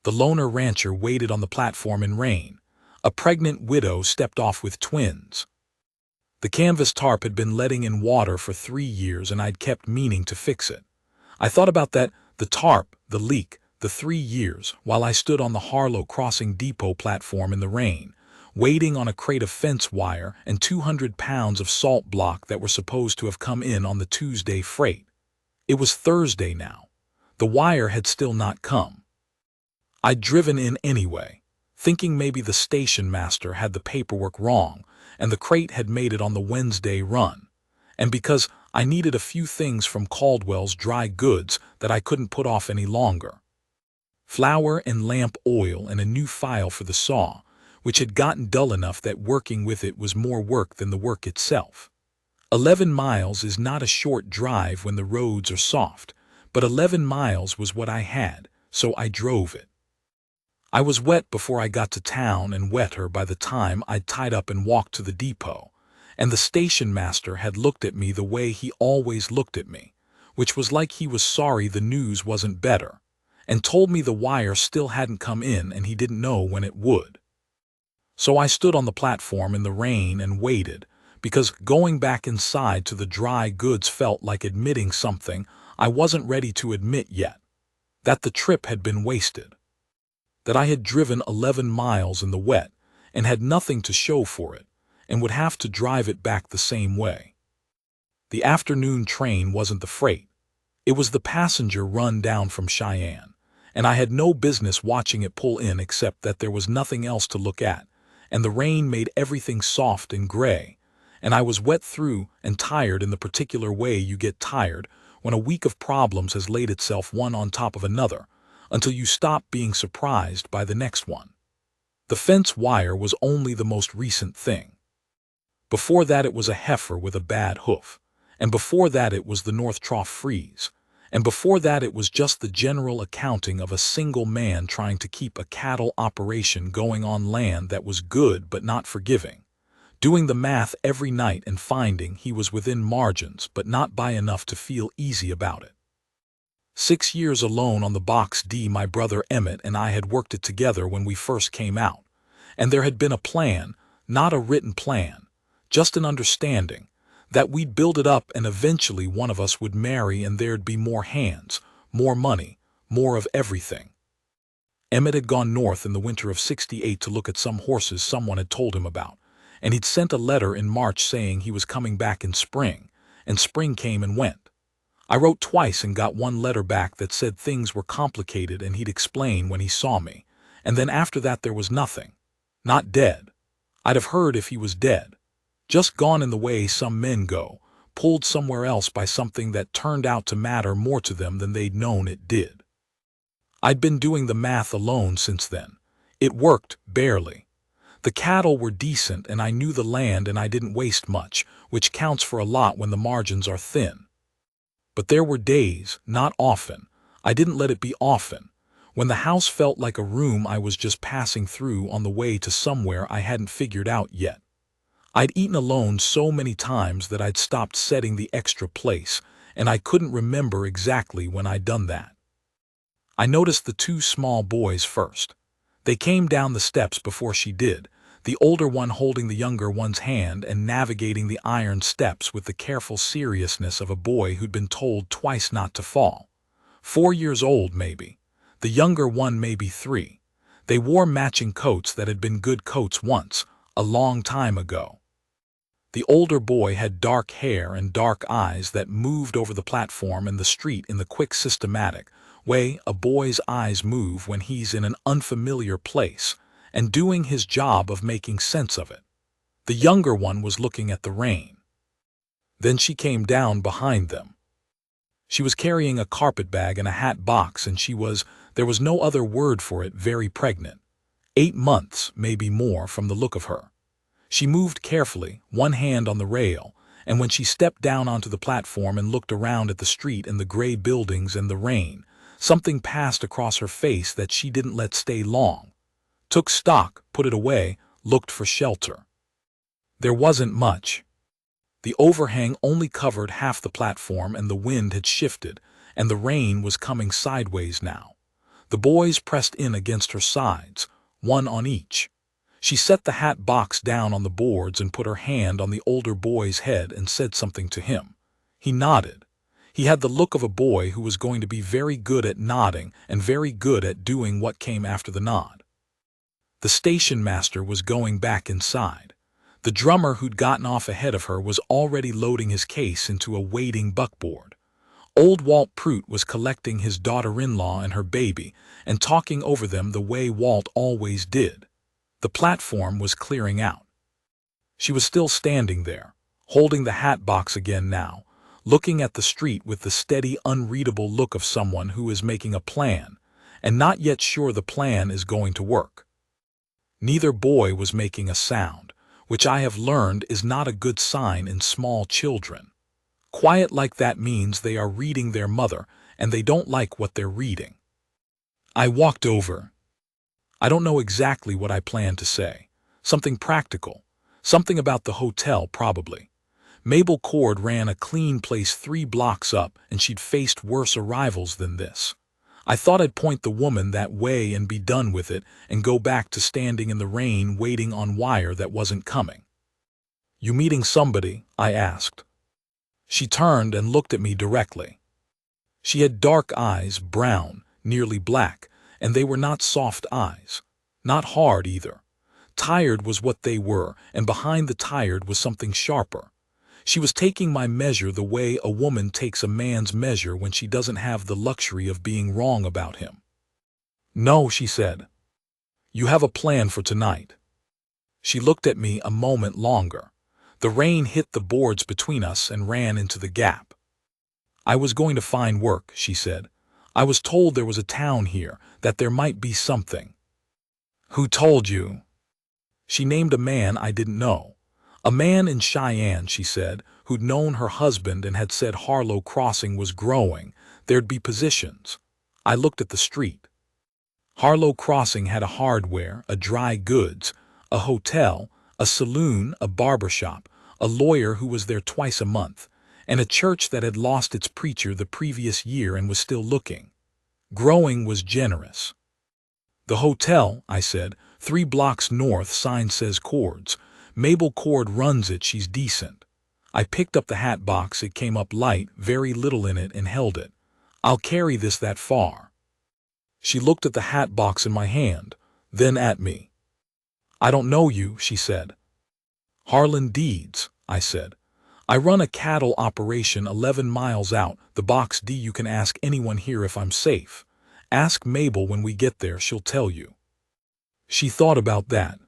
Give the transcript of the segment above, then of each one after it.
The loner rancher waited on the platform in rain. A pregnant widow stepped off with twins. The canvas tarp had been letting in water for 3 years and I'd kept meaning to fix it. I thought about that, the tarp, the leak, the 3 years, while I stood on the Harlow Crossing Depot platform in the rain, waiting on a crate of fence wire and 200 pounds of salt block that were supposed to have come in on the Tuesday freight. It was Thursday now. The wire had still not come. I'd driven in anyway, thinking maybe the station master had the paperwork wrong and the crate had made it on the Wednesday run, and because I needed a few things from Caldwell's dry goods that I couldn't put off any longer. Flour and lamp oil and a new file for the saw, which had gotten dull enough that working with it was more work than the work itself. 11 miles is not a short drive when the roads are soft, but 11 miles was what I had, so I drove it. I was wet before I got to town and wetter by the time I'd tied up and walked to the depot, and the station master had looked at me the way he always looked at me, which was like he was sorry the news wasn't better, and told me the wire still hadn't come in and he didn't know when it would. So I stood on the platform in the rain and waited, because going back inside to the dry goods felt like admitting something I wasn't ready to admit yet, that the trip had been wasted. That I had driven 11 miles in the wet and had nothing to show for it, and would have to drive it back the same way. The afternoon train wasn't the freight. It was the passenger run down from Cheyenne, and I had no business watching it pull in except that there was nothing else to look at, and the rain made everything soft and gray, and I was wet through and tired in the particular way you get tired when a week of problems has laid itself one on top of another, until you stop being surprised by the next one. The fence wire was only the most recent thing. Before that it was a heifer with a bad hoof, and before that it was the North Trough freeze, and before that it was just the general accounting of a single man trying to keep a cattle operation going on land that was good but not forgiving, doing the math every night and finding he was within margins but not by enough to feel easy about it. 6 years alone on the Box D, my brother Emmett and I had worked it together when we first came out, and there had been a plan, not a written plan, just an understanding, that we'd build it up and eventually one of us would marry and there'd be more hands, more money, more of everything. Emmett had gone north in the winter of '68 to look at some horses someone had told him about, and he'd sent a letter in March saying he was coming back in spring, and spring came and went. I wrote twice and got one letter back that said things were complicated and he'd explain when he saw me, and then after that there was nothing. Not dead. I'd have heard if he was dead. Just gone in the way some men go, pulled somewhere else by something that turned out to matter more to them than they'd known it did. I'd been doing the math alone since then. It worked, barely. The cattle were decent and I knew the land and I didn't waste much, which counts for a lot when the margins are thin. But there were days, not often, I didn't let it be often, when the house felt like a room I was just passing through on the way to somewhere I hadn't figured out yet. I'd eaten alone so many times that I'd stopped setting the extra place, and I couldn't remember exactly when I'd done that. I noticed the 2 small boys first. They came down the steps before she did, the older one holding the younger one's hand and navigating the iron steps with the careful seriousness of a boy who'd been told twice not to fall. 4 years old, maybe. The younger one maybe 3. They wore matching coats that had been good coats once, a long time ago. The older boy had dark hair and dark eyes that moved over the platform and the street in the quick, systematic way a boy's eyes move when he's in an unfamiliar place, and doing his job of making sense of it. The younger one was looking at the rain. Then she came down behind them. She was carrying a carpet bag and a hat box, and there was no other word for it, very pregnant. 8 months, maybe more, from the look of her. She moved carefully, one hand on the rail, and when she stepped down onto the platform and looked around at the street and the gray buildings and the rain, something passed across her face that she didn't let stay long. Took stock, put it away, looked for shelter. There wasn't much. The overhang only covered half the platform and the wind had shifted, and the rain was coming sideways now. The boys pressed in against her sides, one on each. She set the hat box down on the boards and put her hand on the older boy's head and said something to him. He nodded. He had the look of a boy who was going to be very good at nodding and very good at doing what came after the nod. The station master was going back inside. The drummer who'd gotten off ahead of her was already loading his case into a waiting buckboard. Old Walt Prout was collecting his daughter-in-law and her baby and talking over them the way Walt always did. The platform was clearing out. She was still standing there, holding the hat box again now, looking at the street with the steady, unreadable look of someone who is making a plan, and not yet sure the plan is going to work. Neither boy was making a sound, which I have learned is not a good sign in small children. Quiet like that means they are reading their mother, and they don't like what they're reading. I walked over. I don't know exactly what I planned to say. Something practical. Something about the hotel, probably. Mabel Cord ran a clean place 3 blocks up, and she'd faced worse arrivals than this. I thought I'd point the woman that way and be done with it and go back to standing in the rain waiting on wire that wasn't coming. "You meeting somebody?" I asked. She turned and looked at me directly. She had dark eyes, brown, nearly black, and they were not soft eyes. Not hard either. Tired was what they were, and behind the tired was something sharper. She was taking my measure the way a woman takes a man's measure when she doesn't have the luxury of being wrong about him. "No," she said. "You have a plan for tonight." She looked at me a moment longer. The rain hit the boards between us and ran into the gap. "I was going to find work," she said. "I was told there was a town here, that there might be something." "Who told you?" She named a man I didn't know. A man in Cheyenne, she said, who'd known her husband and had said Harlow Crossing was growing. There'd be positions. I looked at the street. Harlow Crossing had a hardware, a dry goods, a hotel, a saloon, a barber shop, a lawyer who was there twice a month, and a church that had lost its preacher the previous year and was still looking. Growing was generous. "The hotel," I said, 3 blocks north, sign says Cords. Mabel Cord runs it, she's decent." I picked up the hat box, it came up light, very little in it, and held it. "I'll carry this that far." She looked at the hat box in my hand, then at me. "I don't know you," she said. "Harlan Deeds," I said. "I run a cattle operation 11 miles out, the Box D. You can ask anyone here if I'm safe. Ask Mabel when we get there, she'll tell you." She thought about that.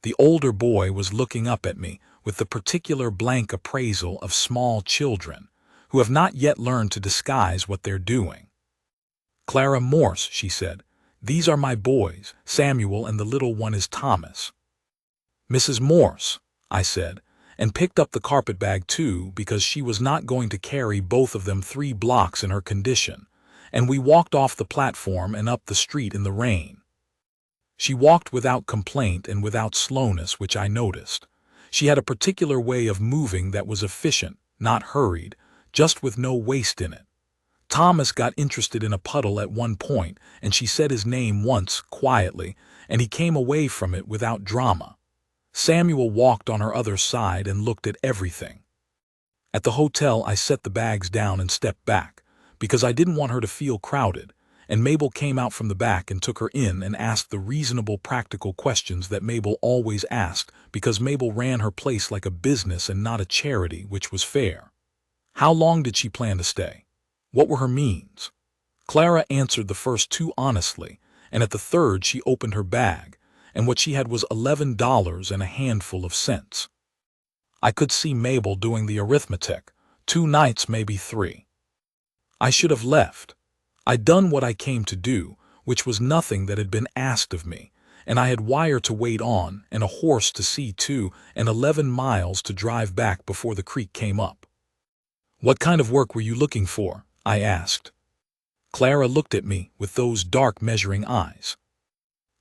The older boy was looking up at me with the particular blank appraisal of small children who have not yet learned to disguise what they're doing. "Clara Morse," she said. "These are my boys, Samuel, and the little one is Thomas." "Mrs. Morse," I said, and picked up the carpetbag too because she was not going to carry both of them 3 blocks in her condition, and we walked off the platform and up the street in the rain. She walked without complaint and without slowness, which I noticed. She had a particular way of moving that was efficient, not hurried, just with no waste in it. Thomas got interested in a puddle at one point, and she said his name once, quietly, and he came away from it without drama. Samuel walked on her other side and looked at everything. At the hotel, I set the bags down and stepped back, because I didn't want her to feel crowded, and Mabel came out from the back and took her in and asked the reasonable, practical questions that Mabel always asked, because Mabel ran her place like a business and not a charity, which was fair. How long did she plan to stay? What were her means? Clara answered the first 2 honestly, and at the third she opened her bag, and what she had was $11 and a handful of cents. I could see Mabel doing the arithmetic, 2 nights, maybe 3. I should have left. I'd done what I came to do, which was nothing that had been asked of me, and I had wire to wait on, and a horse to see to, and 11 miles to drive back before the creek came up. "What kind of work were you looking for?" I asked. Clara looked at me with those dark measuring eyes.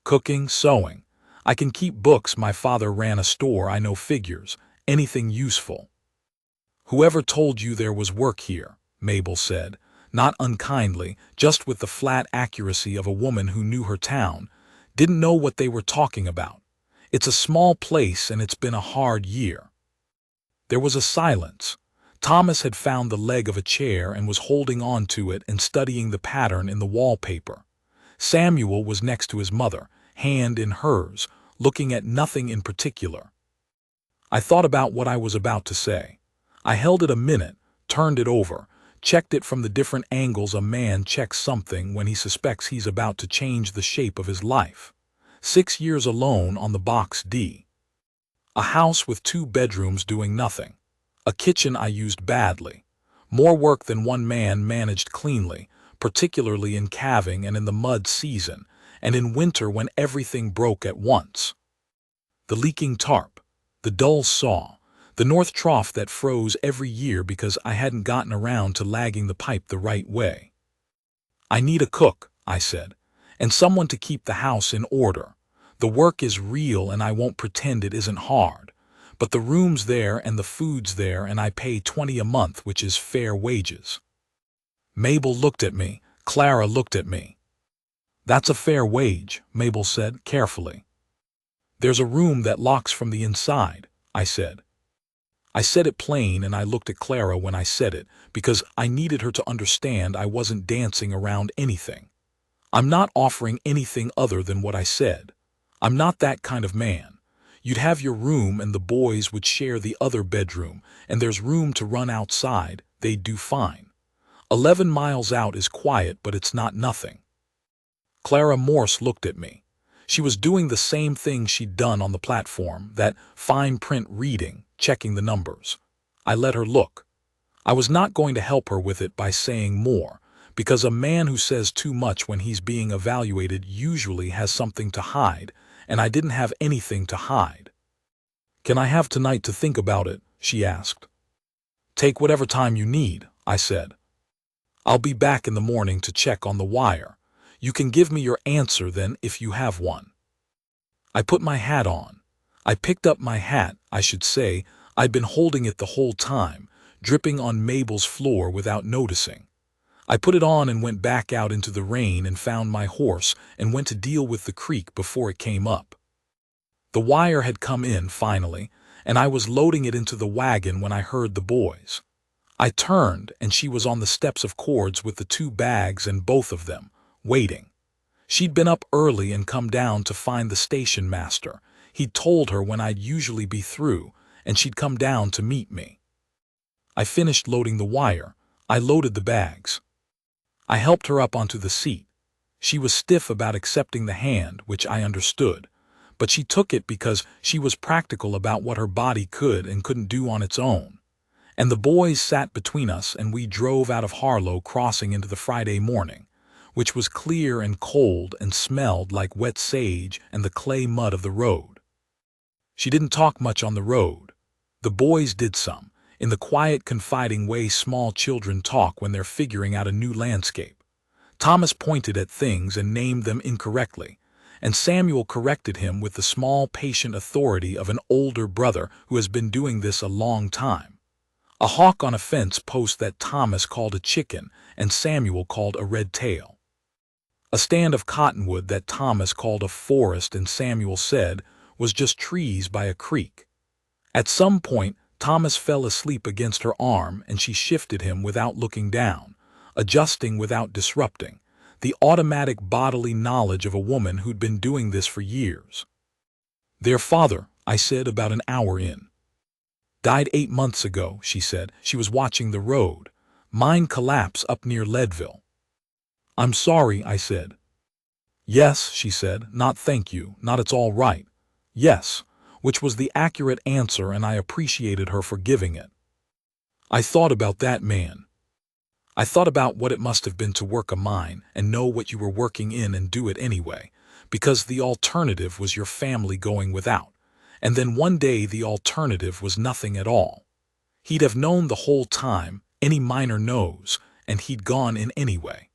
"Cooking, sewing. I can keep books, my father ran a store, I know figures, anything useful." "Whoever told you there was work here?" Mabel said, not unkindly, just with the flat accuracy of a woman who knew her town, didn't know what they were talking about. It's a small place and it's been a hard year. There was a silence. Thomas had found the leg of a chair and was holding on to it and studying the pattern in the wallpaper. Samuel was next to his mother, hand in hers, looking at nothing in particular. I thought about what I was about to say. I held it a minute, turned it over, checked it from the different angles a man checks something when he suspects he's about to change the shape of his life. 6 years alone on the Box D. A house with 2 bedrooms doing nothing. A kitchen I used badly. More work than one man managed cleanly, particularly in calving and in the mud season, and in winter when everything broke at once. The leaking tarp, the dull saw, the north trough that froze every year because I hadn't gotten around to lagging the pipe the right way. I need a cook, I said, and someone to keep the house in order. The work is real and I won't pretend it isn't hard. But the room's there and the food's there and I pay $20 a month, which is fair wages. Mabel looked at me. Clara looked at me. That's a fair wage, Mabel said carefully. There's a room that locks from the inside, I said. I said it plain and I looked at Clara when I said it because I needed her to understand I wasn't dancing around anything. I'm not offering anything other than what I said. I'm not that kind of man. You'd have your room and the boys would share the other bedroom, and there's room to run outside, they'd do fine. 11 miles out is quiet, but it's not nothing. Clara Morse looked at me. She was doing the same thing she'd done on the platform, that fine print reading, checking the numbers. I let her look. I was not going to help her with it by saying more, because a man who says too much when he's being evaluated usually has something to hide, and I didn't have anything to hide. Can I have tonight to think about it? She asked. Take whatever time you need, I said. I'll be back in the morning to check on the wire. You can give me your answer then if you have one. I put my hat on. I picked up my hat, I should say. I'd been holding it the whole time, dripping on Mabel's floor without noticing. I put it on and went back out into the rain and found my horse and went to deal with the creek before it came up. The wire had come in finally, and I was loading it into the wagon when I heard the boys. I turned, and she was on the steps of Cords with the 2 bags and both of them, waiting. She'd been up early and come down to find the station master. He'd told her when I'd usually be through, and she'd come down to meet me. I finished loading the wire. I loaded the bags. I helped her up onto the seat. She was stiff about accepting the hand, which I understood, but she took it because she was practical about what her body could and couldn't do on its own. And the boys sat between us and we drove out of Harlow, crossing into the Friday morning, which was clear and cold and smelled like wet sage and the clay mud of the road. She didn't talk much on the road. The boys did some, in the quiet, confiding way small children talk when they're figuring out a new landscape. Thomas pointed at things and named them incorrectly, and Samuel corrected him with the small, patient authority of an older brother who has been doing this a long time. A hawk on a fence post that Thomas called a chicken and Samuel called a red tail. A stand of cottonwood that Thomas called a forest and Samuel said was just trees by a creek. At some point, Thomas fell asleep against her arm and she shifted him without looking down, adjusting without disrupting, the automatic bodily knowledge of a woman who'd been doing this for years. Their father, I said about an hour in. Died 8 months ago, she said. She was watching the road. Mine collapse up near Leadville. I'm sorry, I said. Yes, she said, not thank you, not it's all right. Yes, which was the accurate answer and I appreciated her for giving it. I thought about that man. I thought about what it must have been to work a mine and know what you were working in and do it anyway, because the alternative was your family going without, and then one day the alternative was nothing at all. He'd have known the whole time, any miner knows, and he'd gone in anyway.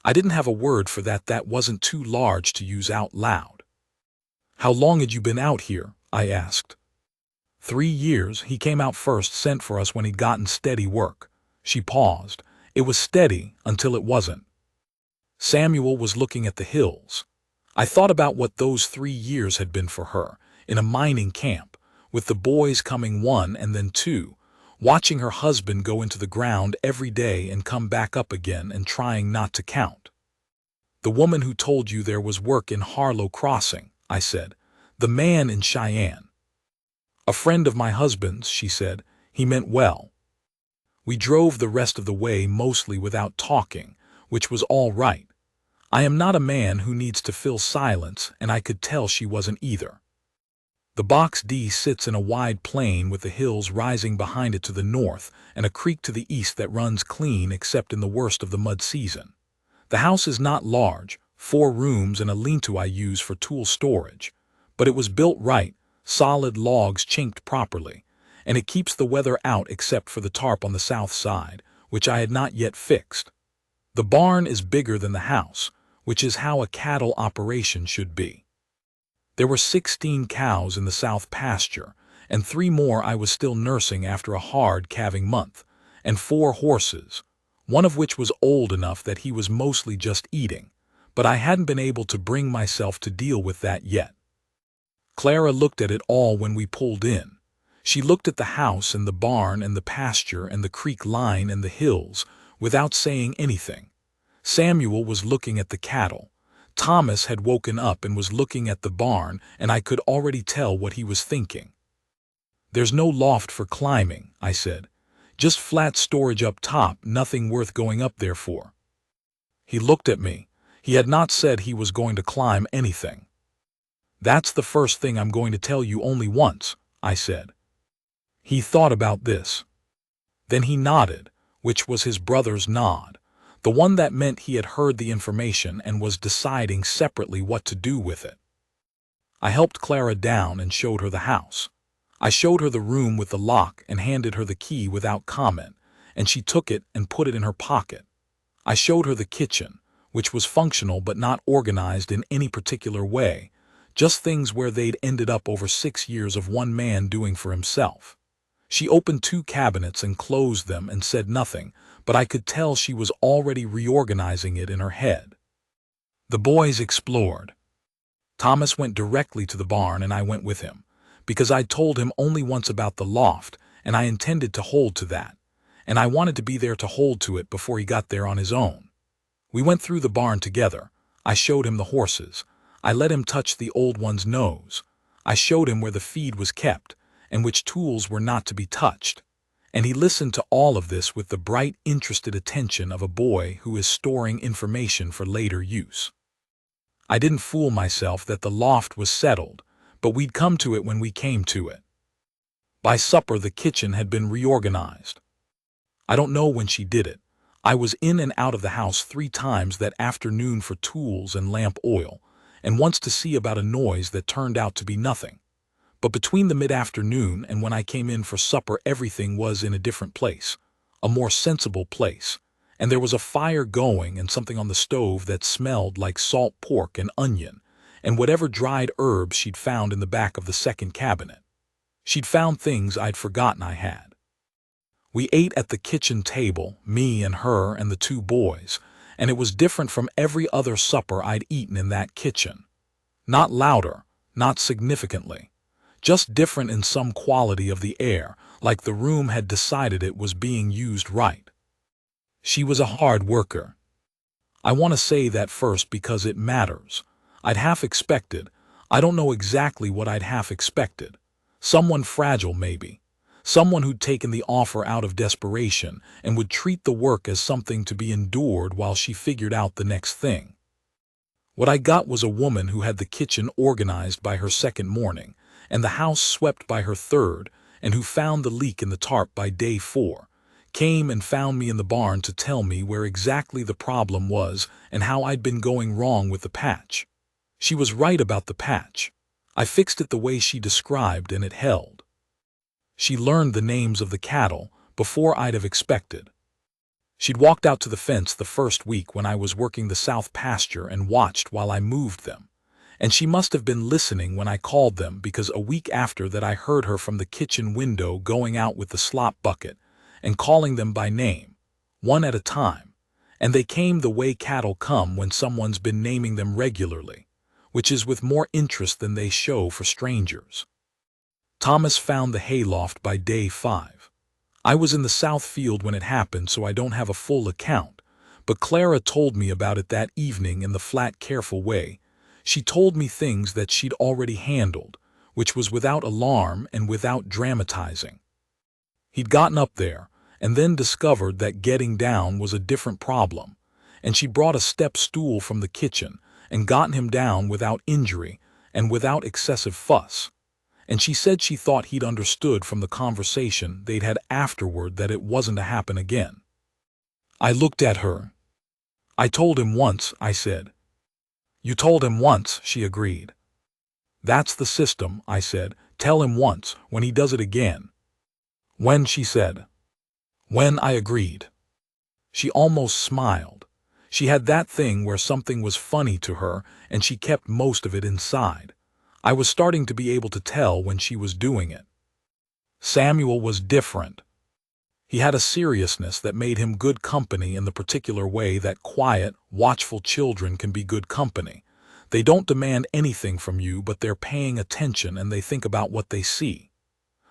I didn't have a word for that wasn't too large to use out loud. How long had you been out here? I asked. 3 years. He came out first, sent for us when he'd gotten steady work. She paused, It was steady until it wasn't. Samuel was looking at the hills. I thought about what those 3 years had been for her, in a mining camp, with the boys coming one and then two, watching her husband go into the ground every day and come back up again and trying not to count. "The woman who told you there was work in Harlow Crossing," I said. "The man in Cheyenne." "A friend of my husband's," she said. "He meant well." We drove the rest of the way mostly without talking, which was all right. I am not a man who needs to fill silence, and I could tell she wasn't either. The Box D sits in a wide plain with the hills rising behind it to the north and a creek to the east that runs clean except in the worst of the mud season. The house is not large, 4 rooms and a lean-to I use for tool storage, but it was built right, solid logs chinked properly, and it keeps the weather out except for the tarp on the south side, which I had not yet fixed. The barn is bigger than the house, which is how a cattle operation should be. There were 16 cows in the south pasture, and 3 more I was still nursing after a hard calving month, and 4 horses, one of which was old enough that he was mostly just eating, but I hadn't been able to bring myself to deal with that yet. Clara looked at it all when we pulled in. She looked at the house and the barn and the pasture and the creek line and the hills without saying anything. Samuel was looking at the cattle. Thomas had woken up and was looking at the barn, and I could already tell what he was thinking. "There's no loft for climbing," I said. "Just flat storage up top, nothing worth going up there for." He looked at me. He had not said he was going to climb anything. "That's the first thing I'm going to tell you only once," I said. He thought about this. Then he nodded, which was his brother's nod, the one that meant he had heard the information and was deciding separately what to do with it. I helped Clara down and showed her the house. I showed her the room with the lock and handed her the key without comment, and she took it and put it in her pocket. I showed her the kitchen, which was functional but not organized in any particular way, just things where they'd ended up over 6 years of one man doing for himself. She opened 2 cabinets and closed them and said nothing, but I could tell she was already reorganizing it in her head. The boys explored. Thomas went directly to the barn and I went with him, because I'd told him only once about the loft, and I intended to hold to that, and I wanted to be there to hold to it before he got there on his own. We went through the barn together. I showed him the horses. I let him touch the old one's nose. I showed him where the feed was kept, and which tools were not to be touched. And he listened to all of this with the bright, interested attention of a boy who is storing information for later use. I didn't fool myself that the loft was settled, but we'd come to it when we came to it. By supper, the kitchen had been reorganized. I don't know when she did it. I was in and out of the house 3 times that afternoon for tools and lamp oil, and once to see about a noise that turned out to be nothing. But between the mid-afternoon and when I came in for supper, everything was in a different place, a more sensible place, and there was a fire going and something on the stove that smelled like salt pork and onion, and whatever dried herbs she'd found in the back of the second cabinet. She'd found things I'd forgotten I had. We ate at the kitchen table, me and her and the 2 boys, and it was different from every other supper I'd eaten in that kitchen. Not louder, not significantly. Just different in some quality of the air, like the room had decided it was being used right. She was a hard worker. I want to say that first because it matters. I'd half expected, I don't know exactly what I'd half expected. Someone fragile maybe. Someone who'd taken the offer out of desperation and would treat the work as something to be endured while she figured out the next thing. What I got was a woman who had the kitchen organized by her 2nd morning, and the house swept by her 3rd, and who found the leak in the tarp by day 4, came and found me in the barn to tell me where exactly the problem was and how I'd been going wrong with the patch. She was right about the patch. I fixed it the way she described and it held. She learned the names of the cattle before I'd have expected. She'd walked out to the fence the first week when I was working the south pasture and watched while I moved them. And she must have been listening when I called them, because a week after that I heard her from the kitchen window going out with the slop bucket and calling them by name. one at a time, and they came the way cattle come when someone's been naming them regularly, which is with more interest than they show for strangers. Thomas found the hayloft by day 5. I was in the south field when it happened, so I don't have a full account, but Clara told me about it that evening in the flat, careful way. She told me things that she'd already handled, which was without alarm and without dramatizing. He'd gotten up there, and then discovered that getting down was a different problem, and she brought a step stool from the kitchen and gotten him down without injury and without excessive fuss. And she said she thought he'd understood from the conversation they'd had afterward that it wasn't to happen again. I looked at her. "I told him once," I said. "You told him once," she agreed. "That's the system," I said. "Tell him once. When he does it again." "When?" she said. "When," I agreed. She almost smiled. She had that thing where something was funny to her and she kept most of it inside. I was starting to be able to tell when she was doing it. Samuel was different. He had a seriousness that made him good company in the particular way that quiet, watchful children can be good company. They don't demand anything from you, but they're paying attention and they think about what they see.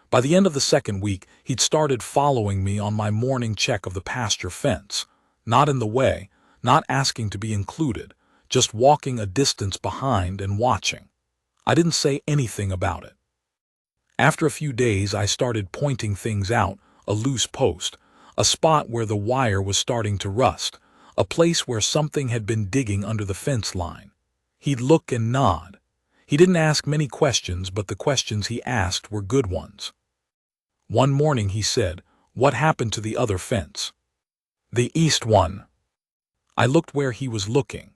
By the end of the second week, he'd started following me on my morning check of the pasture fence, not in the way, not asking to be included, just walking a distance behind and watching. I didn't say anything about it. After a few days, I started pointing things out: a loose post, a spot where the wire was starting to rust, a place where something had been digging under the fence line. He'd look and nod. He didn't ask many questions, but the questions he asked were good ones. One morning he said, "What happened to the other fence?" "The east one." I looked where he was looking.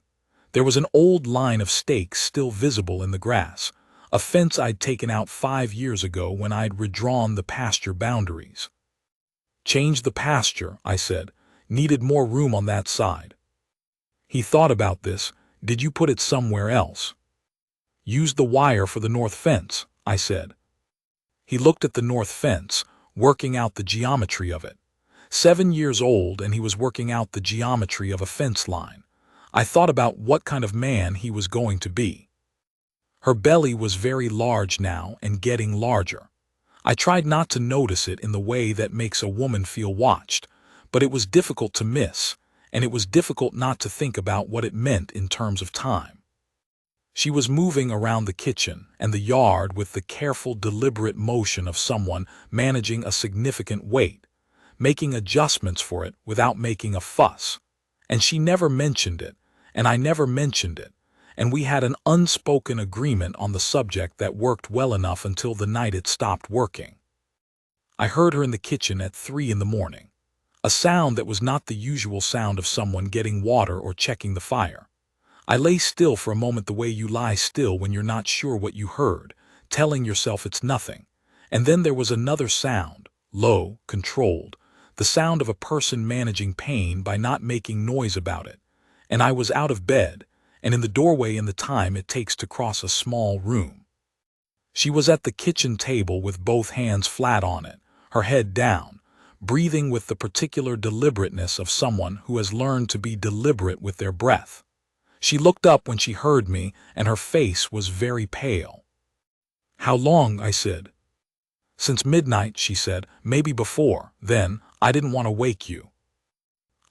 There was an old line of stakes still visible in the grass, a fence I'd taken out 5 years ago when I'd redrawn the pasture boundaries. "Change the pasture," I said. "Needed more room on that side." He thought about this. "Did you put it somewhere else?" "Use the wire for the north fence," I said. He looked at the north fence, working out the geometry of it. 7 years old, and he was working out the geometry of a fence line. I thought about what kind of man he was going to be. Her belly was very large now and getting larger. I tried not to notice it in the way that makes a woman feel watched, but it was difficult to miss, and it was difficult not to think about what it meant in terms of time. She was moving around the kitchen and the yard with the careful, deliberate motion of someone managing a significant weight, making adjustments for it without making a fuss. And she never mentioned it, and I never mentioned it, and we had an unspoken agreement on the subject that worked well enough until the night it stopped working. I heard her in the kitchen at 3 in the morning, a sound that was not the usual sound of someone getting water or checking the fire. I lay still for a moment, the way you lie still when you're not sure what you heard, telling yourself it's nothing. And then there was another sound, low, controlled, the sound of a person managing pain by not making noise about it. And I was out of bed, and in the doorway in the time it takes to cross a small room. She was at the kitchen table with both hands flat on it, her head down, breathing with the particular deliberateness of someone who has learned to be deliberate with their breath. She looked up when she heard me, and her face was very pale. "How long?" I said. "Since midnight," she said. "Maybe before then. I didn't want to wake you."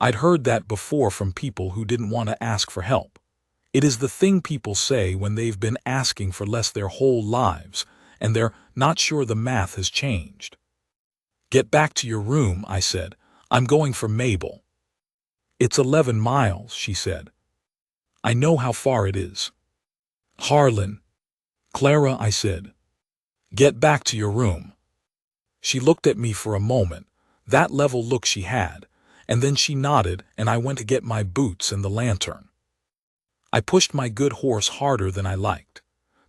I'd heard that before from people who didn't want to ask for help. It is the thing people say when they've been asking for less their whole lives, and they're not sure the math has changed. "Get back to your room," I said. "I'm going for Mabel." "It's 11 miles, she said. "I know how far it is." "Harlan." "Clara," I said. "Get back to your room." She looked at me for a moment, that level look she had, and then she nodded, and I went to get my boots and the lantern. I pushed my good horse harder than I liked.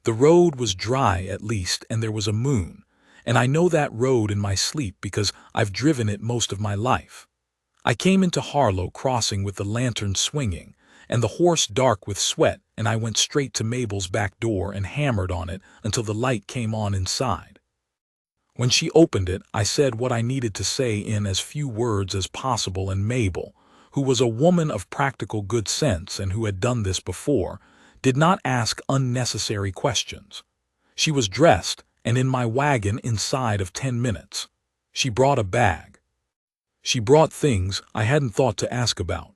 The road was dry at least, and there was a moon, and I know that road in my sleep because I've driven it most of my life. I came into Harlow Crossing with the lantern swinging, and the horse dark with sweat, and I went straight to Mabel's back door and hammered on it until the light came on inside. When she opened it, I said what I needed to say in as few words as possible, and Mabel, who was a woman of practical good sense and who had done this before, did not ask unnecessary questions. She was dressed and in my wagon inside of 10 minutes. She brought a bag. She brought things I hadn't thought to ask about.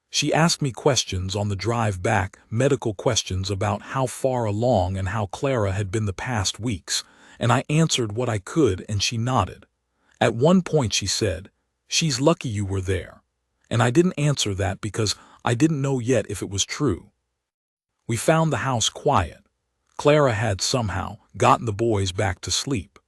She asked me questions on the drive back, medical questions about how far along and how Clara had been the past weeks, and I answered what I could, and she nodded. At one point she said, "She's lucky you were there." And I didn't answer that because I didn't know yet if it was true. We found the house quiet. Clara had somehow gotten the boys back to sleep.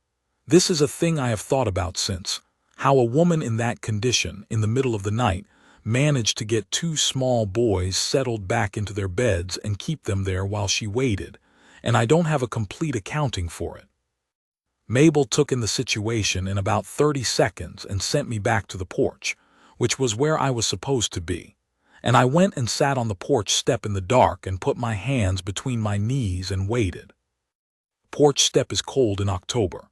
This is a thing I have thought about since, how a woman in that condition, in the middle of the night, managed to get 2 small boys settled back into their beds and keep them there while she waited, and I don't have a complete accounting for it. Mabel took in the situation in about 30 seconds and sent me back to the porch, which was where I was supposed to be, and I went and sat on the porch step in the dark and put my hands between my knees and waited. Porch step is cold in October.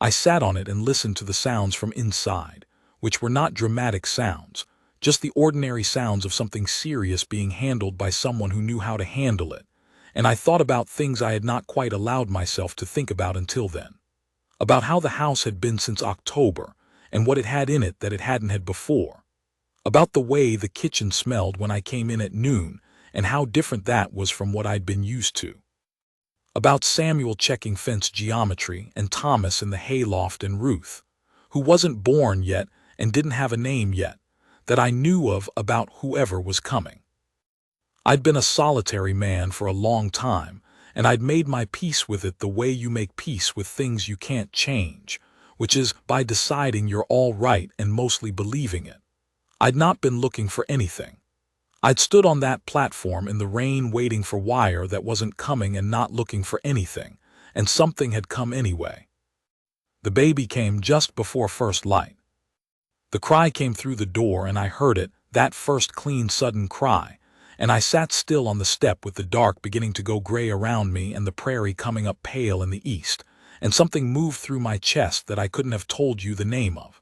I sat on it and listened to the sounds from inside, which were not dramatic sounds, just the ordinary sounds of something serious being handled by someone who knew how to handle it, and I thought about things I had not quite allowed myself to think about until then. About how the house had been since October, and what it had in it that it hadn't had before. About the way the kitchen smelled when I came in at noon, and how different that was from what I'd been used to. About Samuel checking fence geometry, and Thomas in the hayloft, and Ruth, who wasn't born yet and didn't have a name yet, that I knew of, about whoever was coming. I'd been a solitary man for a long time, and I'd made my peace with it the way you make peace with things you can't change, which is by deciding you're all right and mostly believing it. I'd not been looking for anything. I'd stood on that platform in the rain waiting for wire that wasn't coming and not looking for anything, and something had come anyway. The baby came just before first light. The cry came through the door and I heard it, that first clean sudden cry, and I sat still on the step with the dark beginning to go gray around me and the prairie coming up pale in the east, and something moved through my chest that I couldn't have told you the name of.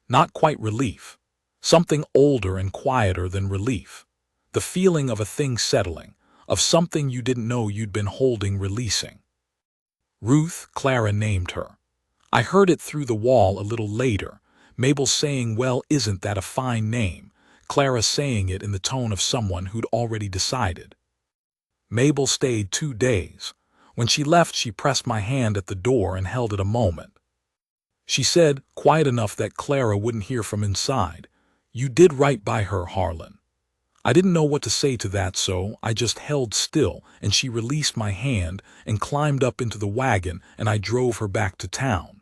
Not quite relief. Something older and quieter than relief. The feeling of a thing settling, of something you didn't know you'd been holding releasing. Ruth, Clara named her. I heard it through the wall a little later, Mabel saying, "Well, isn't that a fine name?" Clara saying it in the tone of someone who'd already decided. Mabel stayed 2 days. When she left, she pressed my hand at the door and held it a moment. She said, quiet enough that Clara wouldn't hear from inside, "You did right by her, Harlan." I didn't know what to say to that, so I just held still, and she released my hand and climbed up into the wagon, and I drove her back to town.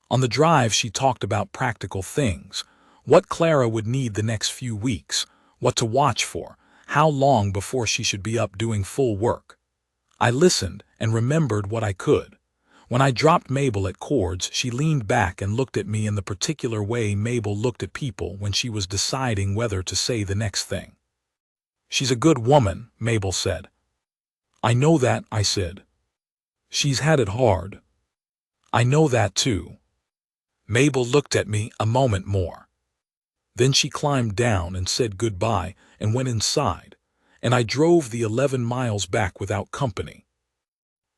On the drive, she talked about practical things, what Clara would need the next few weeks, what to watch for, how long before she should be up doing full work. I listened and remembered what I could. When I dropped Mabel at Cords, she leaned back and looked at me in the particular way Mabel looked at people when she was deciding whether to say the next thing. "She's a good woman," Mabel said. "I know that," I said. "She's had it hard." "I know that too." Mabel looked at me a moment more. Then she climbed down and said goodbye and went inside, and I drove the 11 miles back without company.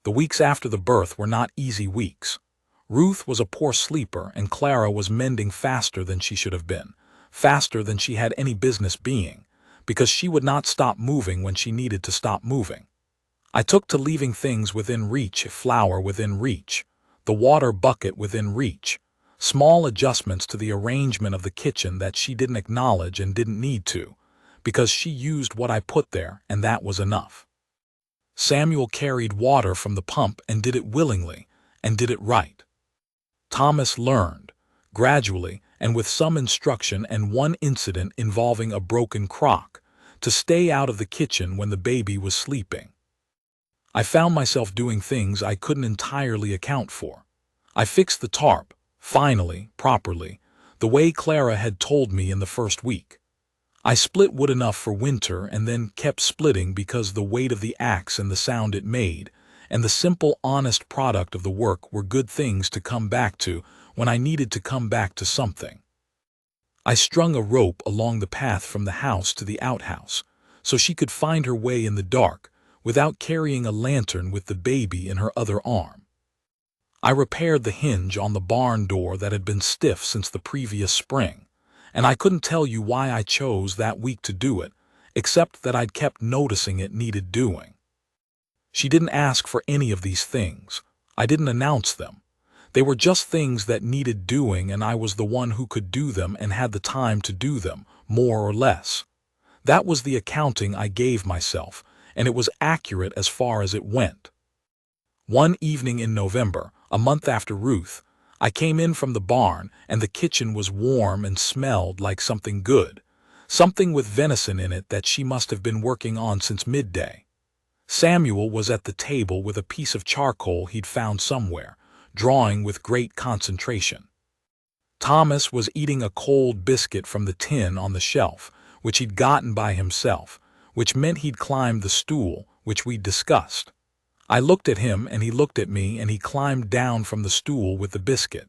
The weeks after the birth were not easy weeks. Ruth was a poor sleeper, and Clara was mending faster than she should have been, faster than she had any business being, because she would not stop moving when she needed to stop moving. I took to leaving things within reach, flour within reach, the water bucket within reach, small adjustments to the arrangement of the kitchen that she didn't acknowledge and didn't need to, because she used what I put there, and that was enough. Samuel carried water from the pump and did it willingly, and did it right. Thomas learned, gradually and with some instruction and one incident involving a broken crock, to stay out of the kitchen when the baby was sleeping. I found myself doing things I couldn't entirely account for. I fixed the tarp, finally, properly, the way Clara had told me in the first week. I split wood enough for winter and then kept splitting because the weight of the axe and the sound it made, and the simple, honest product of the work were good things to come back to when I needed to come back to something. I strung a rope along the path from the house to the outhouse, so she could find her way in the dark without carrying a lantern with the baby in her other arm. I repaired the hinge on the barn door that had been stiff since the previous spring, and I couldn't tell you why I chose that week to do it, except that I'd kept noticing it needed doing. She didn't ask for any of these things. I didn't announce them. They were just things that needed doing, and I was the one who could do them and had the time to do them, more or less. That was the accounting I gave myself, and it was accurate as far as it went. One evening in November, a month after Ruth, I came in from the barn, and the kitchen was warm and smelled like something good, something with venison in it that she must have been working on since midday. Samuel was at the table with a piece of charcoal he'd found somewhere, drawing with great concentration. Thomas was eating a cold biscuit from the tin on the shelf, which he'd gotten by himself, which meant he'd climbed the stool, which we'd discussed. I looked at him and he looked at me, and he climbed down from the stool with the biscuit.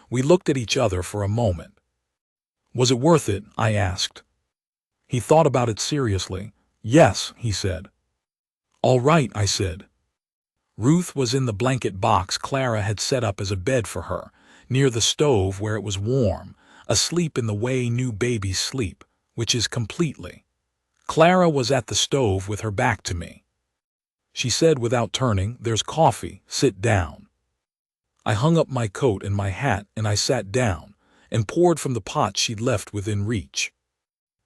We looked at each other for a moment. "Was it worth it?" I asked. He thought about it seriously. "Yes," he said. "All right," I said. Ruth was in the blanket box Clara had set up as a bed for her, near the stove where it was warm, asleep in the way new babies sleep, which is completely. Clara was at the stove with her back to me. She said without turning, "There's coffee, sit down." I hung up my coat and my hat, and I sat down, and poured from the pot she'd left within reach.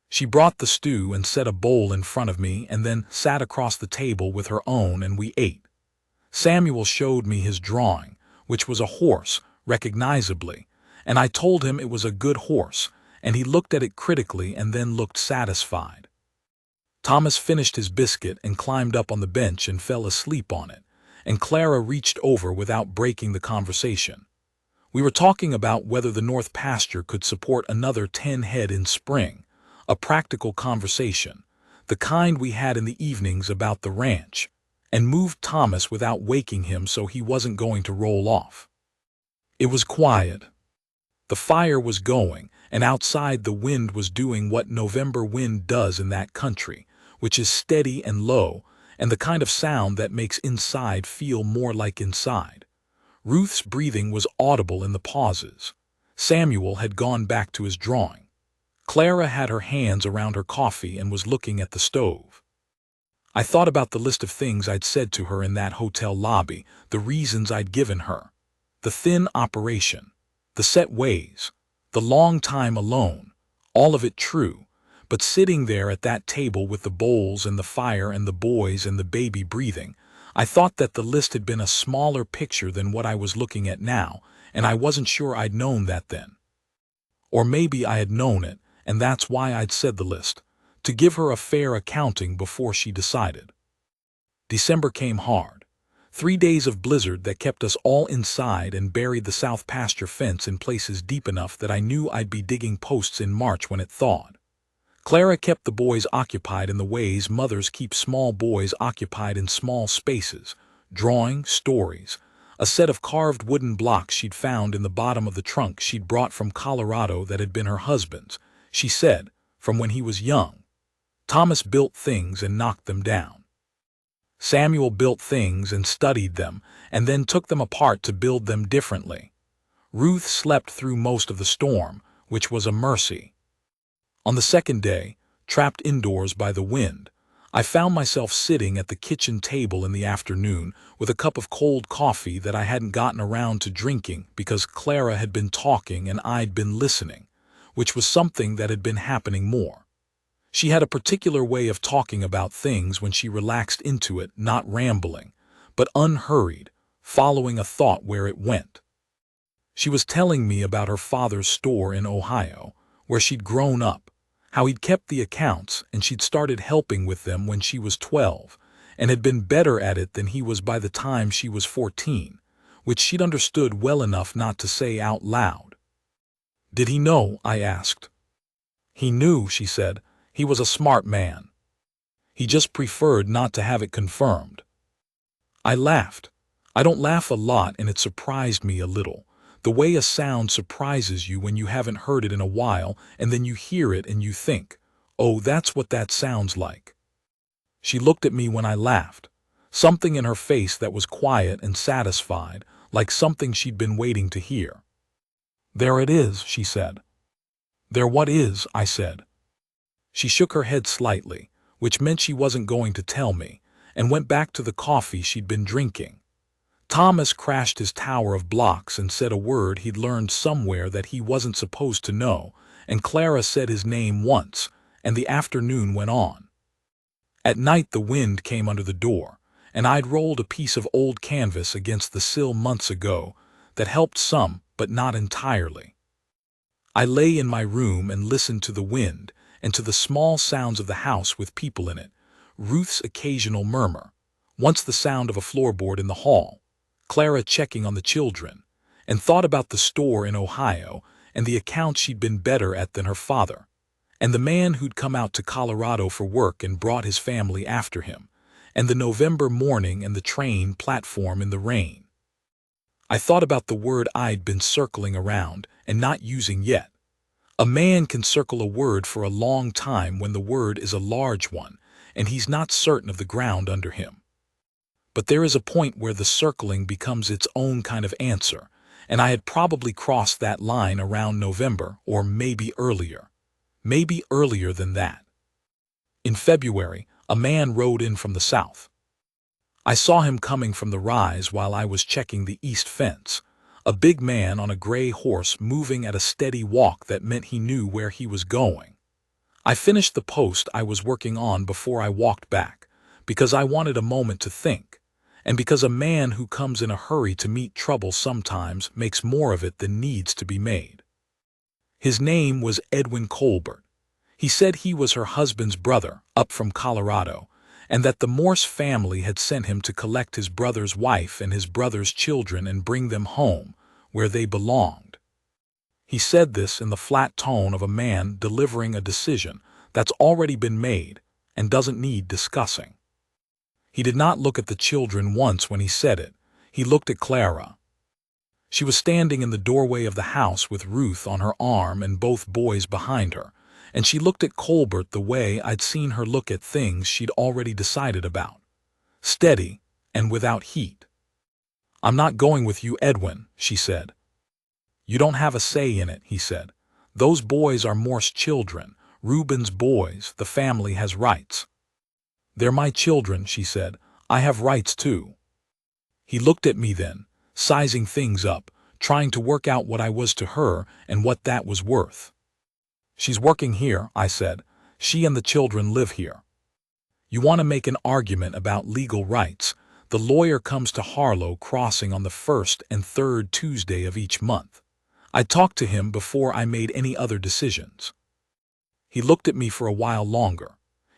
She brought the stew and set a bowl in front of me, and then sat across the table with her own, and we ate. Samuel showed me his drawing, which was a horse, recognizably, and I told him it was a good horse, and he looked at it critically and then looked satisfied. Thomas finished his biscuit and climbed up on the bench and fell asleep on it, and Clara reached over without breaking the conversation. We were talking about whether the North pasture could support another 10 head in spring, a practical conversation, the kind we had in the evenings about the ranch, and moved Thomas without waking him so he wasn't going to roll off. It was quiet. The fire was going, and outside the wind was doing what November wind does in that country, which is steady and low, and the kind of sound that makes inside feel more like inside. Ruth's breathing was audible in the pauses. Samuel had gone back to his drawing. Clara had her hands around her coffee and was looking at the stove. I thought about the list of things I'd said to her in that hotel lobby, the reasons I'd given her. The thin operation, the set ways, the long time alone, all of it true, but sitting there at that table with the bowls and the fire and the boys and the baby breathing, I thought that the list had been a smaller picture than what I was looking at now, and I wasn't sure I'd known that then. Or maybe I had known it, and that's why I'd said the list, to give her a fair accounting before she decided. December came hard. 3 days of blizzard that kept us all inside and buried the south pasture fence in places deep enough that I knew I'd be digging posts in March when it thawed. Clara kept the boys occupied in the ways mothers keep small boys occupied in small spaces, drawing, stories, a set of carved wooden blocks she'd found in the bottom of the trunk she'd brought from Colorado that had been her husband's, she said, from when he was young. Thomas built things and knocked them down. Samuel built things and studied them, and then took them apart to build them differently. Ruth slept through most of the storm, which was a mercy. On the second day, trapped indoors by the wind, I found myself sitting at the kitchen table in the afternoon with a cup of cold coffee that I hadn't gotten around to drinking because Clara had been talking and I'd been listening, which was something that had been happening more. She had a particular way of talking about things when she relaxed into it, not rambling, but unhurried, following a thought where it went. She was telling me about her father's store in Ohio, where she'd grown up, how he'd kept the accounts and she'd started helping with them when she was 12, and had been better at it than he was by the time she was 14, which she'd understood well enough not to say out loud. "Did he know?" I asked. "He knew," she said. "He was a smart man. He just preferred not to have it confirmed." I laughed. I don't laugh a lot, and it surprised me a little. The way a sound surprises you when you haven't heard it in a while, and then you hear it and you think, oh, that's what that sounds like. She looked at me when I laughed. Something in her face that was quiet and satisfied, like something she'd been waiting to hear. There it is, she said. There what is, I said. She shook her head slightly, which meant she wasn't going to tell me, and went back to the coffee she'd been drinking. Thomas crashed his tower of blocks and said a word he'd learned somewhere that he wasn't supposed to know, and Clara said his name once, and the afternoon went on. At night the wind came under the door, and I'd rolled a piece of old canvas against the sill months ago that helped some, but not entirely. I lay in my room and listened to the wind and to the small sounds of the house with people in it, Ruth's occasional murmur, once the sound of a floorboard in the hall, Clara checking on the children, and thought about the store in Ohio and the accounts she'd been better at than her father, and the man who'd come out to Colorado for work and brought his family after him, and the November morning and the train platform in the rain. I thought about the word I'd been circling around and not using yet. A man can circle a word for a long time when the word is a large one, and he's not certain of the ground under him. But there is a point where the circling becomes its own kind of answer, and I had probably crossed that line around November, or maybe earlier than that. In February, a man rode in from the south. I saw him coming from the rise while I was checking the east fence, a big man on a gray horse moving at a steady walk that meant he knew where he was going. I finished the post I was working on before I walked back, because I wanted a moment to think, and because a man who comes in a hurry to meet trouble sometimes makes more of it than needs to be made. His name was Edwin Colbert. He said he was her husband's brother, up from Colorado, and that the Morse family had sent him to collect his brother's wife and his brother's children and bring them home, where they belonged. He said this in the flat tone of a man delivering a decision that's already been made and doesn't need discussing. He did not look at the children once when he said it. He looked at Clara. She was standing in the doorway of the house with Ruth on her arm and both boys behind her, and she looked at Colbert the way I'd seen her look at things she'd already decided about. Steady and without heat. "I'm not going with you, Edwin," she said. "You don't have a say in it," he said. "Those boys are Morse children, Reuben's boys. The family has rights." "They're my children," she said. "I have rights too." He looked at me then, sizing things up, trying to work out what I was to her and what that was worth. "She's working here," I said. "She and the children live here. You want to make an argument about legal rights. The lawyer comes to Harlow Crossing on the first and third Tuesday of each month. I talked to him before I made any other decisions." He looked at me for a while longer.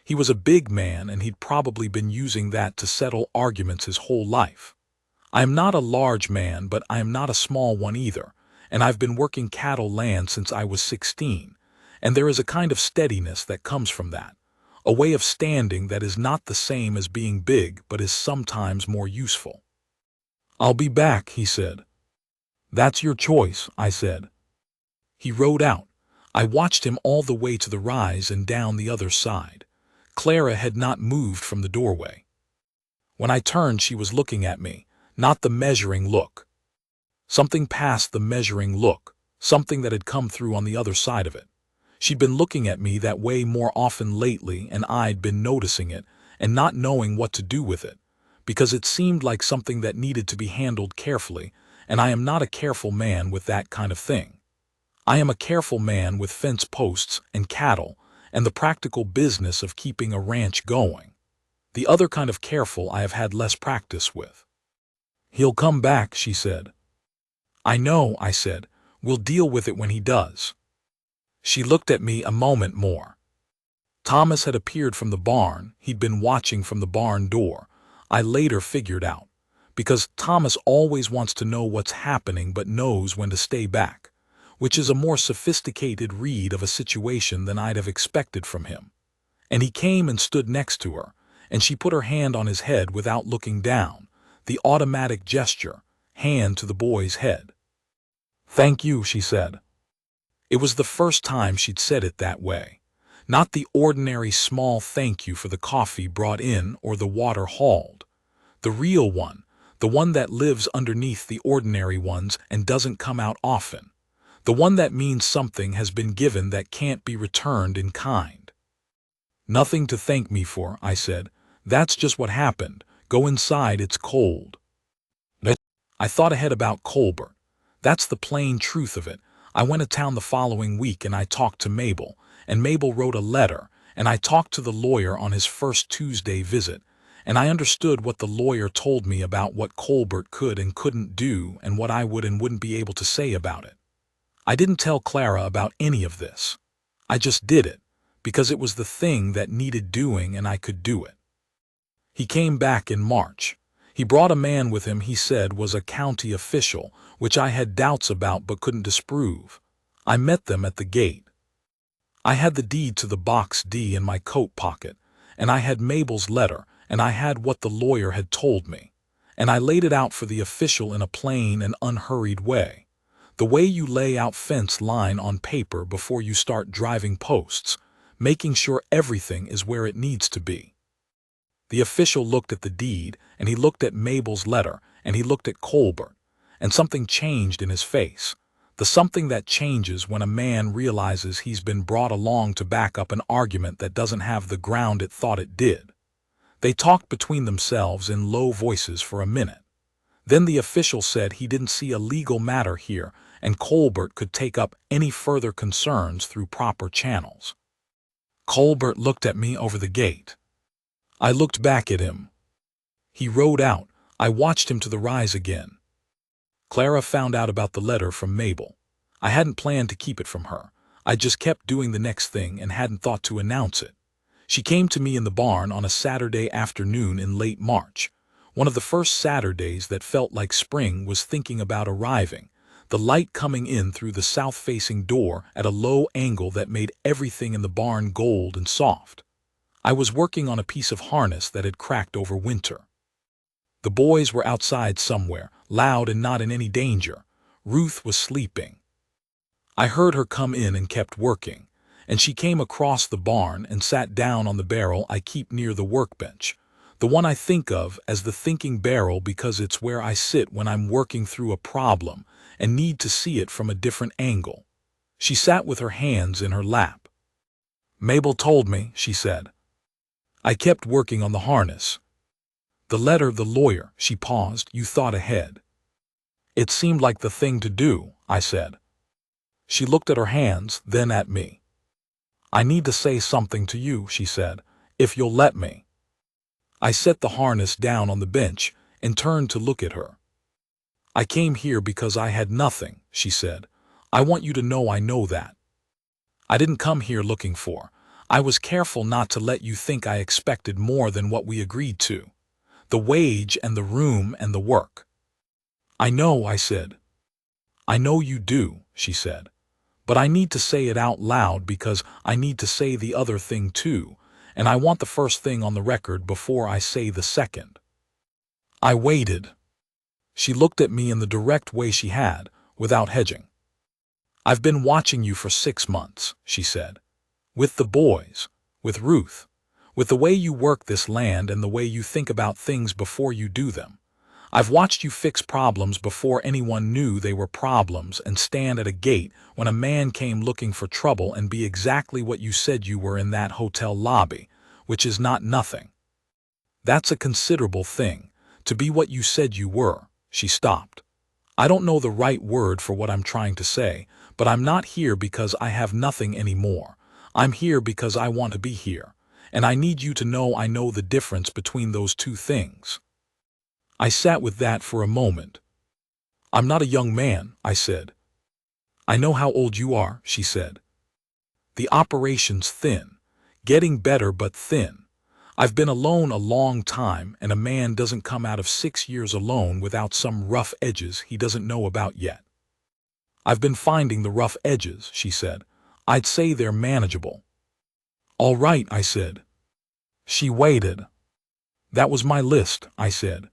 He was a big man, and he'd probably been using that to settle arguments his whole life. I am not a large man, but I am not a small one either, and I've been working cattle land since I was 16. And there is a kind of steadiness that comes from that, a way of standing that is not the same as being big but is sometimes more useful. "I'll be back," he said. "That's your choice," I said. He rode out. I watched him all the way to the rise and down the other side. Clara had not moved from the doorway. When I turned, she was looking at me, not the measuring look. Something past the measuring look, something that had come through on the other side of it. She'd been looking at me that way more often lately, and I'd been noticing it and not knowing what to do with it, because it seemed like something that needed to be handled carefully, and I am not a careful man with that kind of thing. I am a careful man with fence posts and cattle and the practical business of keeping a ranch going. The other kind of careful I have had less practice with. "He'll come back," she said. "I know," I said. "We'll deal with it when he does." She looked at me a moment more. Thomas had appeared from the barn. He'd been watching from the barn door, I later figured out, because Thomas always wants to know what's happening but knows when to stay back, which is a more sophisticated read of a situation than I'd have expected from him. And he came and stood next to her, and she put her hand on his head without looking down, the automatic gesture, hand to the boy's head. "Thank you," she said. It was the first time she'd said it that way. Not the ordinary small thank you for the coffee brought in or the water hauled. The real one, the one that lives underneath the ordinary ones and doesn't come out often. The one that means something has been given that can't be returned in kind. "Nothing to thank me for," I said. "That's just what happened. Go inside, it's cold." I thought ahead about Colbert. That's the plain truth of it. I went to town the following week and I talked to Mabel, and Mabel wrote a letter, and I talked to the lawyer on his first Tuesday visit, and I understood what the lawyer told me about what Colbert could and couldn't do and what I would and wouldn't be able to say about it. I didn't tell Clara about any of this. I just did it, because it was the thing that needed doing and I could do it. He came back in March. He brought a man with him he said was a county official, which I had doubts about but couldn't disprove. I met them at the gate. I had the deed to the Box D in my coat pocket, and I had Mabel's letter, and I had what the lawyer had told me, and I laid it out for the official in a plain and unhurried way. The way you lay out fence line on paper before you start driving posts, making sure everything is where it needs to be. The official looked at the deed, and he looked at Mabel's letter, and he looked at Colbert, and something changed in his face. The something that changes when a man realizes he's been brought along to back up an argument that doesn't have the ground it thought it did. They talked between themselves in low voices for a minute. Then the official said he didn't see a legal matter here, and Colbert could take up any further concerns through proper channels. Colbert looked at me over the gate. I looked back at him. He rode out. I watched him to the rise again. Clara found out about the letter from Mabel. I hadn't planned to keep it from her. I just kept doing the next thing and hadn't thought to announce it. She came to me in the barn on a Saturday afternoon in late March. One of the first Saturdays that felt like spring was thinking about arriving, the light coming in through the south-facing door at a low angle that made everything in the barn gold and soft. I was working on a piece of harness that had cracked over winter. The boys were outside somewhere, loud and not in any danger. Ruth was sleeping. I heard her come in and kept working, and she came across the barn and sat down on the barrel I keep near the workbench, the one I think of as the thinking barrel because it's where I sit when I'm working through a problem and need to see it from a different angle. She sat with her hands in her lap. "Mabel told me," she said. I kept working on the harness. "The letter, the lawyer," she paused. "You thought ahead." "It seemed like the thing to do," I said. She looked at her hands, then at me. "I need to say something to you," she said, "if you'll let me." I set the harness down on the bench and turned to look at her. "I came here because I had nothing," she said. "I want you to know I know that. I didn't come here looking for. I was careful not to let you think I expected more than what we agreed to. The wage and the room and the work." "I know," I said. "I know you do," she said. "But I need to say it out loud because I need to say the other thing too, and I want the first thing on the record before I say the second." I waited. She looked at me in the direct way she had, without hedging. "I've been watching you for 6 months," she said. "With the boys, with Ruth, with the way you work this land and the way you think about things before you do them. I've watched you fix problems before anyone knew they were problems and stand at a gate when a man came looking for trouble and be exactly what you said you were in that hotel lobby, which is not nothing. That's a considerable thing, to be what you said you were." She stopped. "I don't know the right word for what I'm trying to say, but I'm not here because I have nothing anymore. I'm here because I want to be here, and I need you to know I know the difference between those two things." I sat with that for a moment. "I'm not a young man," I said. "I know how old you are," she said. "The operation's thin, getting better but thin. I've been alone a long time, and a man doesn't come out of 6 years alone without some rough edges he doesn't know about yet. I've been finding the rough edges," she said. "I'd say they're manageable." "All right," I said. She waited. "That was my list," I said.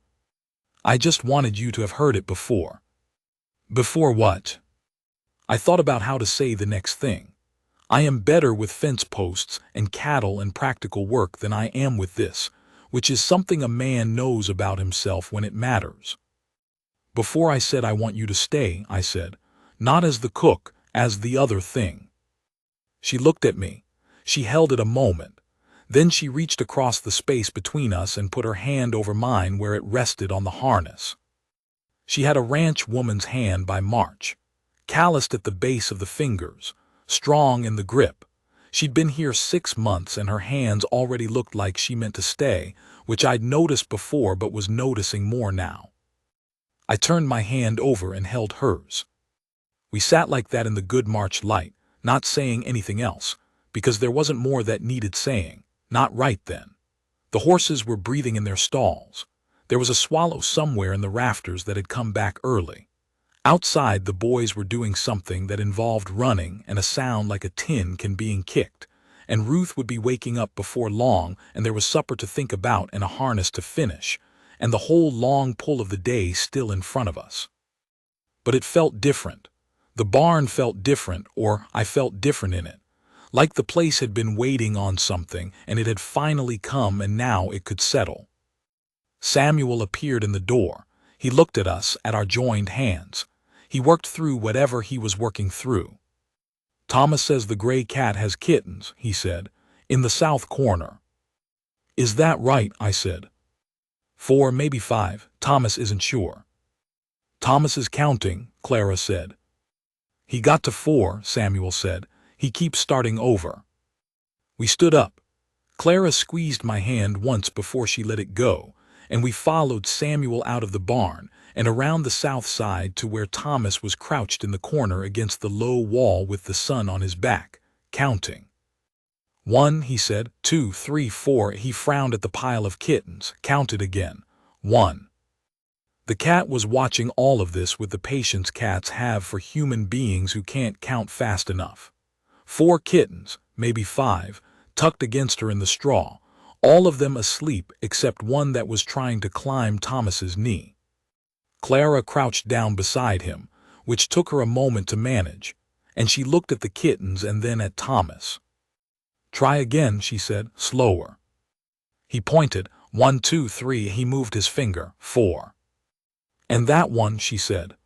I just wanted you to have heard it before." "Before what?" I thought about how to say the next thing. I am better with fence posts and cattle and practical work than I am with this, which is something a man knows about himself when it matters. "Before I said I want you to stay," I said, "not as the cook, as the other thing." She looked at me. She held it a moment. Then she reached across the space between us and put her hand over mine where it rested on the harness. She had a ranch woman's hand by March, calloused at the base of the fingers, strong in the grip. She'd been here 6 months and her hands already looked like she meant to stay, which I'd noticed before but was noticing more now. I turned my hand over and held hers. We sat like that in the good March light, not saying anything else, because there wasn't more that needed saying, not right then. The horses were breathing in their stalls. There was a swallow somewhere in the rafters that had come back early. Outside, the boys were doing something that involved running and a sound like a tin can being kicked, and Ruth would be waking up before long, and there was supper to think about and a harness to finish, and the whole long pull of the day still in front of us. But it felt different. The barn felt different, or I felt different in it. Like the place had been waiting on something, and it had finally come, and now it could settle. Samuel appeared in the door. He looked at us, at our joined hands. He worked through whatever he was working through. "Thomas says the gray cat has kittens," he said, "in the south corner." "Is that right?" I said. 4, maybe 5, Thomas isn't sure. "Thomas is counting," Clara said. "He got to 4, Samuel said. "He keeps starting over." We stood up. Clara squeezed my hand once before she let it go, and we followed Samuel out of the barn and around the south side to where Thomas was crouched in the corner against the low wall with the sun on his back, counting. 1, he said. 2, 3, 4. He frowned at the pile of kittens, counted again. 1. The cat was watching all of this with the patience cats have for human beings who can't count fast enough. 4 kittens, maybe 5, tucked against her in the straw, all of them asleep except one that was trying to climb Thomas's knee. Clara crouched down beside him, which took her a moment to manage, and she looked at the kittens and then at Thomas. "Try again," she said, slower. He pointed. 1, 2, 3. He moved his finger. 4. "And that one," she said.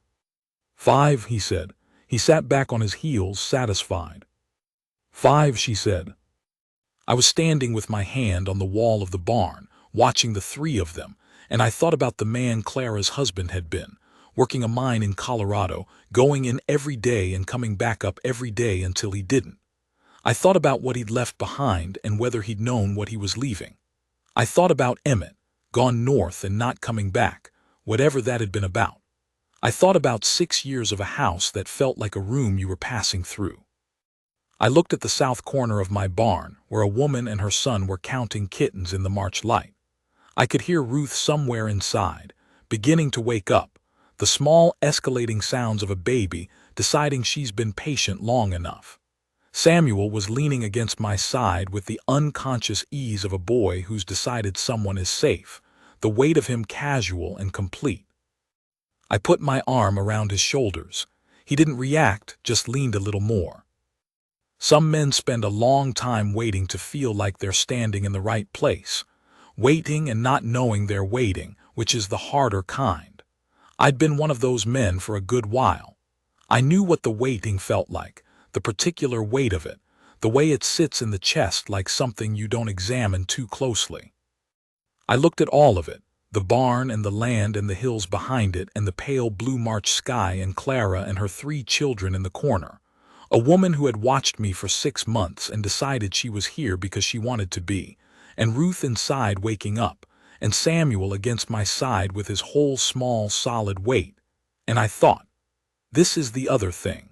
5, he said. He sat back on his heels, satisfied. 5, she said. I was standing with my hand on the wall of the barn, watching the 3 of them, and I thought about the man Clara's husband had been, working a mine in Colorado, going in every day and coming back up every day until he didn't. I thought about what he'd left behind and whether he'd known what he was leaving. I thought about Emmett, gone north and not coming back, whatever that had been about. I thought about 6 years of a house that felt like a room you were passing through. I looked at the south corner of my barn, where a woman and her son were counting kittens in the March light. I could hear Ruth somewhere inside, beginning to wake up, the small escalating sounds of a baby deciding she's been patient long enough. Samuel was leaning against my side with the unconscious ease of a boy who's decided someone is safe, the weight of him casual and complete. I put my arm around his shoulders. He didn't react, just leaned a little more. Some men spend a long time waiting to feel like they're standing in the right place, waiting and not knowing they're waiting, which is the harder kind. I'd been one of those men for a good while. I knew what the waiting felt like, the particular weight of it, the way it sits in the chest like something you don't examine too closely. I looked at all of it, the barn and the land and the hills behind it and the pale blue March sky and Clara and her 3 children in the corner. A woman who had watched me for 6 months and decided she was here because she wanted to be, and Ruth inside waking up, and Samuel against my side with his whole small solid weight. And I thought, this is the other thing.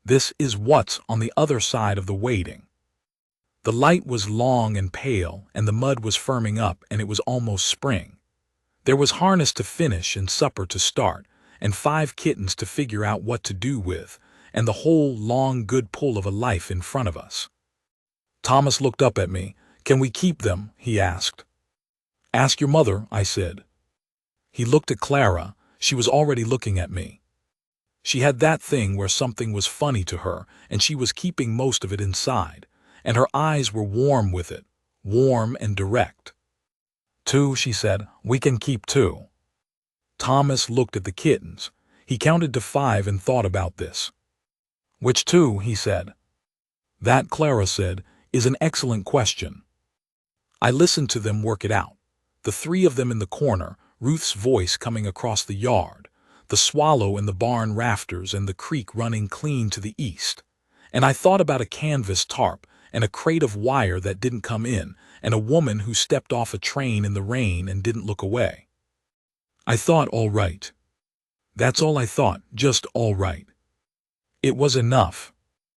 This is what's on the other side of the waiting. The light was long and pale, and the mud was firming up, and it was almost spring. There was harness to finish and supper to start, and 5 kittens to figure out what to do with, and the whole long good pull of a life in front of us. Thomas looked up at me. "Can we keep them?" he asked. "Ask your mother," I said. He looked at Clara. She was already looking at me. She had that thing where something was funny to her, and she was keeping most of it inside, and her eyes were warm with it, warm and direct. 2, she said. We can keep 2. Thomas looked at the kittens. He counted to 5 and thought about this. Which 2? He said. That, Clara said, is an excellent question. I listened to them work it out. The 3 of them in the corner, Ruth's voice coming across the yard, the swallow in the barn rafters and the creek running clean to the east. And I thought about a canvas tarp and a crate of wire that didn't come in and a woman who stepped off a train in the rain and didn't look away. I thought, all right. That's all I thought, just all right. It was enough.